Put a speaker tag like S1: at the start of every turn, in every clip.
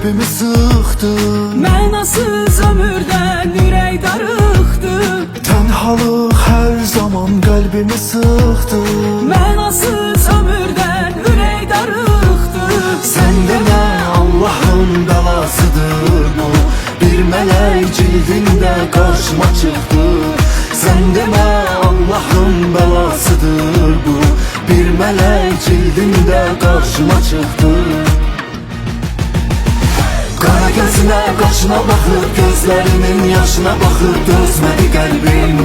S1: Qəlbimi sıxdı,
S2: Mənasız ömürdən ürək darıxdı.
S1: tənhalıq hər zaman qəlbimi sıxdı.
S2: Mənasız ömürdən ürək darıxdı.
S1: Sən demə Allahın bəlasıdır bu, bir mələk cildində qarşıma çıxdı. Sən demə Allahın bəlasıdır bu, bir mələk cildində qarşıma çıxdı. Qara gözünə, qaşına baxıb, gözlərinin yaşına baxıb dözmədi qəlbim.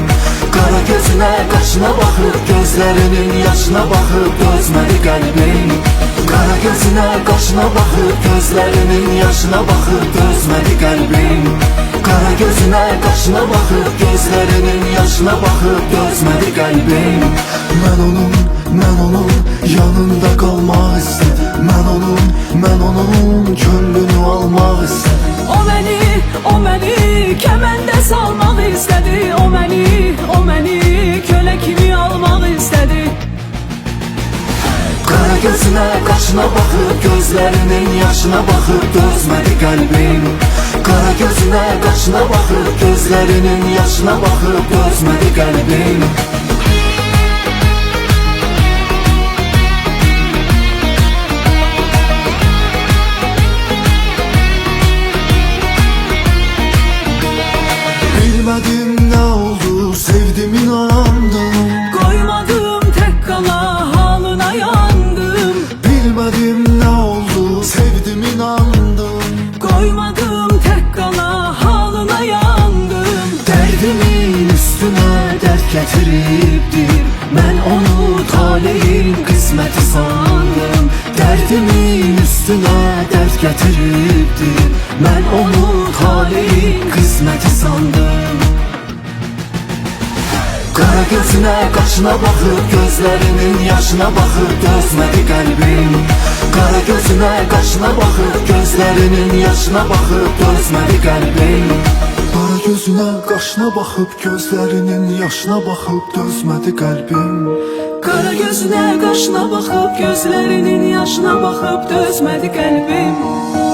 S1: Qara gözünə, qaşına baxıb, gözlərinin yaşına baxıb dözmədi qəlbim. Qara gözünə, qaşına baxıb, gözlərinin yaşına baxıb dözmədi qəlbim. Qara gözünə, qaşına baxıb, gözlərinin yaşına baxıb dözmədi qəlbim. Mən onun yanında qalmaq istədim. Mən onun könlünü almaq istədim.
S2: O məni kəməndə salmaq istədi. O məni kölə kimi almaq istədi.
S1: Qara gözünə, qaşına baxıb, gözlərinin yaşına baxıb dözmədi qəlbim. Qara gözünə, qaşına baxıb, gözlərinin yaşına baxıb dözmədi qəlbim. Bilmədim nə oldu, sevdim inandım.
S2: Qoymadım tək qala halına yandım.
S1: Bilmədim nə oldu, sevdim inandım.
S2: Qoymadım tək qala halına yandım.
S1: Dərdimin üstünə dərd gətiribdir, mən onu taleyin qisməti sandım. Dərdimin üstünə dərd gətiribdir, mən onu taleyin qisməti sandım. Qara gözünə, qaşına baxıb, gözlərinin yaşına baxıb dözmədi qəlbim. Qara gözünə, qaşına baxıb, gözlərinin yaşına baxıb dözmədi qəlbim. Qara gözünə, qaşına baxıb, gözlərinin yaşına baxıb dözmədi qəlbim.
S2: Qara gözünə, qaşına baxıb, gözlərinin yaşına baxıb dözmədi qəlbim.